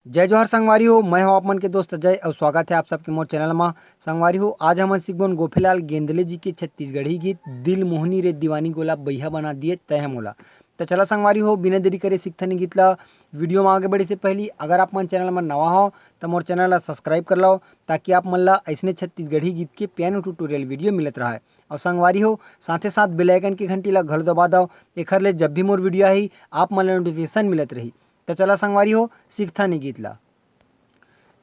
जय जोहर संगवारी हो। मैं हूं आप मन के दोस्त अजय और स्वागत है आप सबके मोर चैनल में। संगवारी हो, आज हमन सीखबोन गोफीलाल गेंदले जी के छत्तीसगढ़ी गीत दिल मोहनी रे दीवानी गोला बैहा बना दिए तय मोला। तो चला संगवारी हो, बिना देरी करे सीखथन गीत ला। वीडियो में आगे बढ़े से पहले अगर आप मन चैनल में नवा हो तो मोर चैनल ला सब्सक्राइब कर लो, ताकि आप मन ला ऐसने छत्तीसगढ़ी गीत के पियानो ट्यूटोरियल वीडियो मिलत रहा है। और संगवारी हो, साथे साथ बेल आइकन की घंटी ला घर दबा दो, एखर ले जब भी मोर वीडियो आई आप मन ला नोटिफिकेशन मिलत रही। तो चला संगवारी हो, सीखथन गीत ला।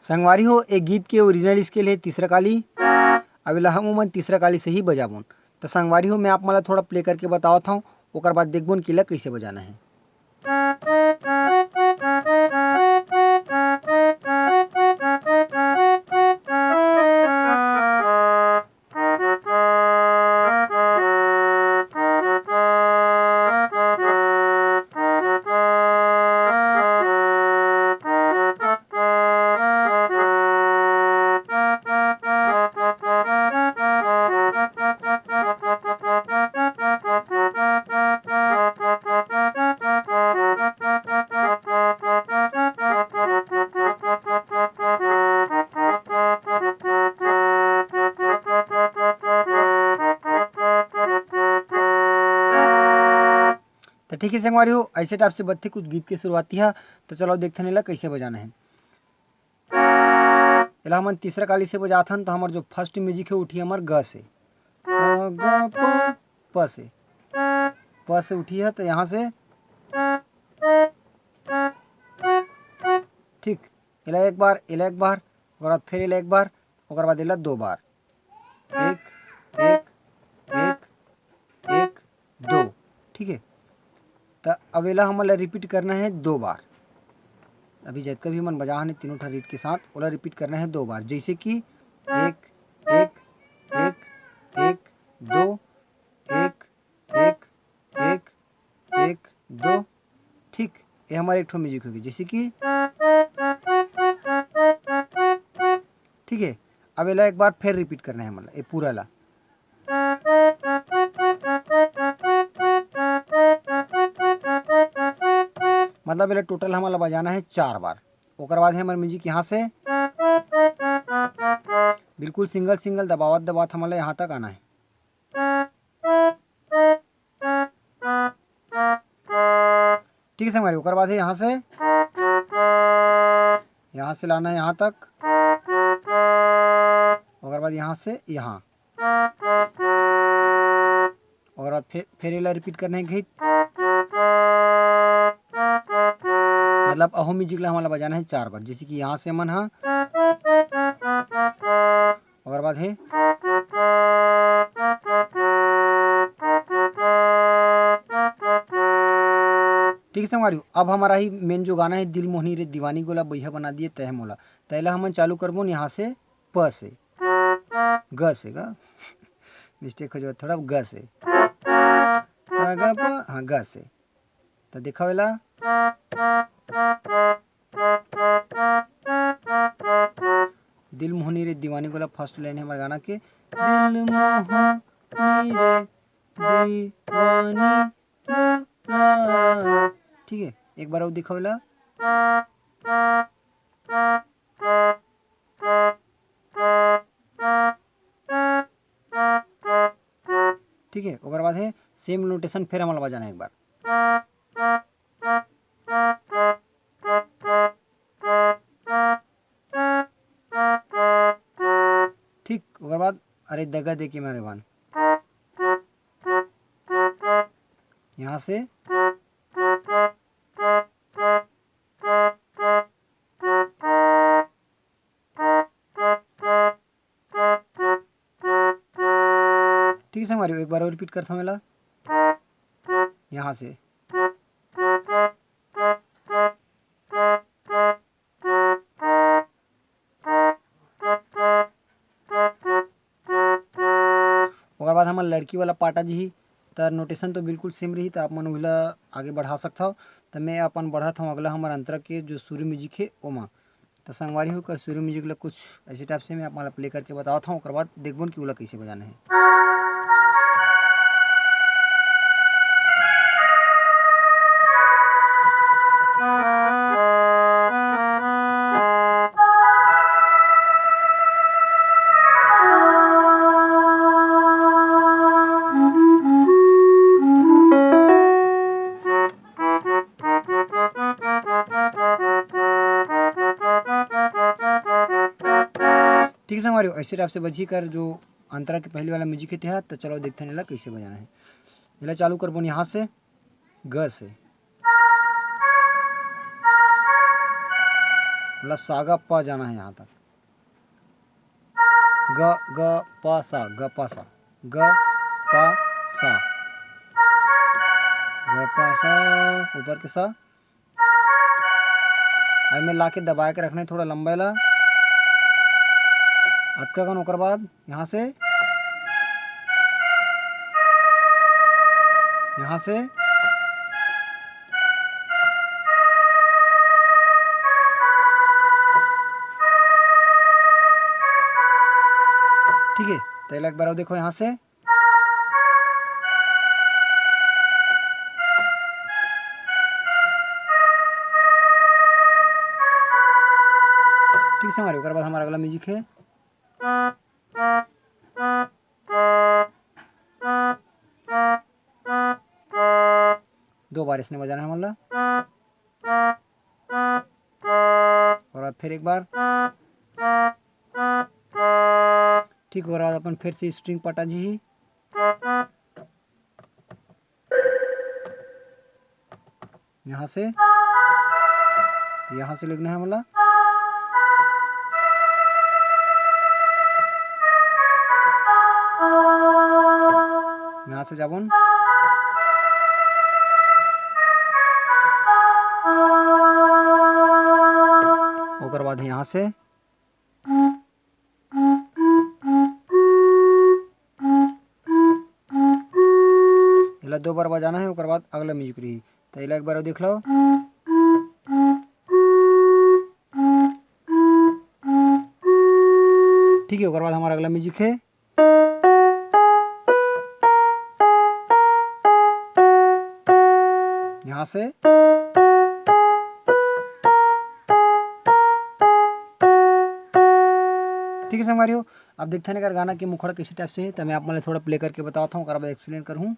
संगवारी हो, एक गीत के ओरिजिनल स्केल है तीसरा काली। अवेला हम उमन तीसरा काली से ही बजाबोन। तो संगवारी हो, मैं आप मला थोड़ा प्ले करके बतावत हूँ, ओकर बाद देखबोन कि ला कैसे बजाना है। तो ठीक है संगवारी हो, ऐसे टाइप से बत्ती कुछ गीत की शुरुआती है। तो चलो देखते हैं ला कैसे बजाना है। एला हमन तीसरा काली से बजाथन तो हमार जो फर्स्ट म्यूजिक है उठी हमार ग से, ग प से, प से उठी है। तो यहाँ से ठीक, एला एक बार, एला एक बार, ओकर बाद फिर एला एक बार, ओकर बाद एला दो बार, एक एक एक एक दो। ठीक है, तो अब एला हमन ला रिपीट करना है दो बार। अभी जितना भी मन बजा है तीनों ठा रीड के साथ ओला रिपीट करना है दो बार, जैसे कि एक एक एक एक दो, एक एक एक एक दो। ठीक, ये हमारे एक ठो म्यूजिक होगी, जैसे कि ठीक है। अब एला एक बार फिर रिपीट करना है मतलब ये पूरा ला। मतलब एला टोटल हमारा बजाना है 4 बार। ओकर बाद है हमारा म्यूजिक यहाँ से बिल्कुल सिंगल सिंगल दबावत दबावत हमारा यहाँ तक आना है। ठीक है संगवारी, ओकर बाद है यहाँ से लाना है यहाँ तक, ओकर बाद यहाँ से यहाँ, और बाद फिर एला रिपीट करना है गीत। मतलब अहो म्यूजिक ला हमारा बजाना है 4 बार, जैसे कि यहाँ से मन हा, ओकर बाद है ठीक है संगवारी। अब हमारा ही मेन जो गाना है दिल मोहनी रे दीवानी गोला बैहा बना दिए तय मोला। तैला हमन चालू करबो यहाँ से प से, ग से, ग मिस्टेक हो जाए थोड़ा, ग से, ग प, हाँ ग से। तो देखा वेला दिल मोहनी रे दीवानी गोला फर्स्ट लाइन है हमारे गाना के, दिल मोहनी रे दीवानी गोला। ठीक है, एक बार और दिखावेला। ठीक है, ओकर बाद है सेम नोटेशन फिर हमारा बजाना है एक बार। ठीक, ओकर बाद अरे दगा दे के मेरे बान यहाँ से ठीक है संगवारी, एक बार और रिपीट करता हूँ मेला यहाँ से। ओकर बाद हमार लड़की वाला पार्ट जी तो नोटेशन तो बिल्कुल सेम रही, तो आप मन उला आगे बढ़ा सकता हो। तो मैं अपन बढ़ाता हूँ अगला हमारा अंतरा के जो सूर्य म्यूजिक है ओमा। तो संगवारी होकर सूर्य म्यूजिक ला कुछ ऐसे टाइप से मैं आप प्ले करके बताता हूँ, ओकर बाद देखबोन कि उला कैसे बजाना है। ठीक है संगवारी, ऐसे टाइप से बजी कर जो अंतरा के पहले वाला म्यूजिक है तैयार। तो चलो देखते हैं कैसे बजाना है। पहले चालू करबो यहाँ से ग से, मतलब सागा प जाना है यहाँ तक। ग ग प सा, ग प सा, ग प सा, ग प सा, ऊपर के सा। अब में ला के दबा के रखना है थोड़ा लंबा ला अटका गन। ओकर बाद यहाँ से ठीक है। तो एक बार देखो यहाँ से ठीक है हमारे। ओकर बाद हमारा अगला म्यूजिक है दो बार इसने बजाना है मतलब, और फिर एक बार ठीक हो रहा है। अपन फिर से स्ट्रिंग पटा जी यहाँ से लिखना है मतलब, यहाँ से जाबन ओकर बाद यहाँ से दो बार बजाना है। ओकर बाद अगला म्यूजिक रही। तो एक बार देख लो ठीक है। ओकर बाद हमारा अगला म्यूजिक है यहाँ से ठीक है संगवारी हो। अब देखते हैं अगर गाना के मुखड़ा किसी टाइप से है तो मैं आप मतलब थोड़ा प्ले करके बताता हूँ, बाद एक्सप्लेन करूँ।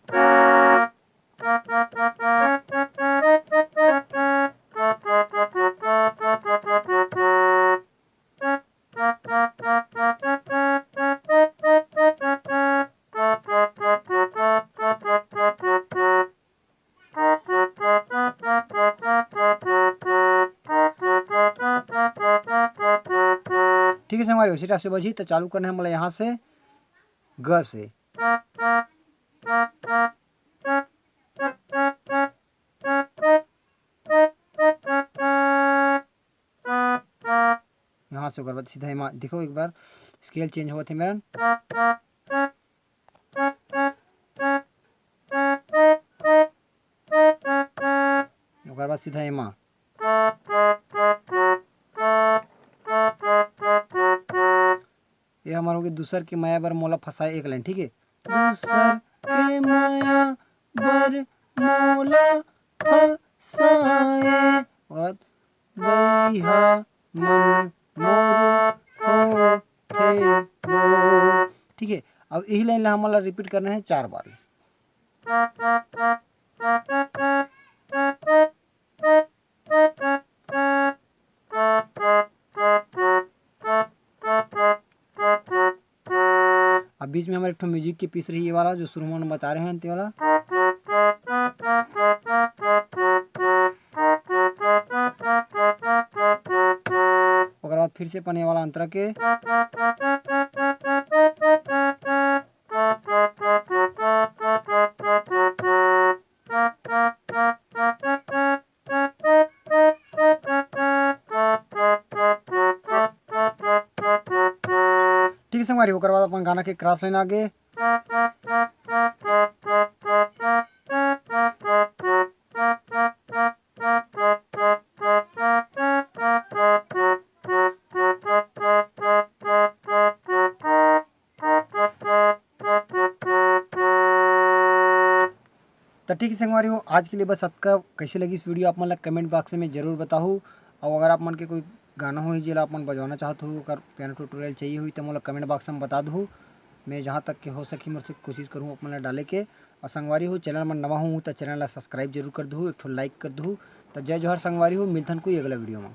ठीक है संगवारी, उसी टाइप से बजी। तो चालू करना है मतलब यहाँ से ग से, यहाँ से ओकर बाद सीधा हिमा। देखो एक बार स्केल चेंज हुआ थे मेरा, ओकर बाद सीधा हिमा। ये हमारा हो गया दूसर के माया बर मोला फसाए एक लाइन। ठीक है, दूसर के माया बर मोला फसाए, और बैहा मन मोर होथे वो। ठीक है, अब यही लाइन ला हमारा रिपीट करना है 4 बार। अब बीच में हमारे एक म्यूजिक की पीस रही है वाला जो शुरू में बता रहे हैं ते वाला। ओकर बाद फिर से पने वाला अंतरा के ठीक है संगवारी। ओकर बाद अपन गाना के क्रॉस लाइन आगे तो ठीक है संगवारी हो। आज के लिए बस आपका कैसे लगी इस वीडियो आप मतलब कमेंट बॉक्स में जरूर बताओ। और अगर आप मन के कोई गाना हो जिला आप मन बजवाना चाहते हो, अगर पियानो ट्यूटोरियल चाहिए हुई तो मतलब कमेंट बॉक्स में बता दो। मैं जहाँ तक के हो सकी मेरे से कोशिश करूँ अपना डाले के। और संगवारी हो चैनल में नवा हूँ तो चैनल सब्सक्राइब जरूर कर दो, एक लाइक कर दो। तो जय जोहर संगवारी हो, मिलथन कोई अगला वीडियो में।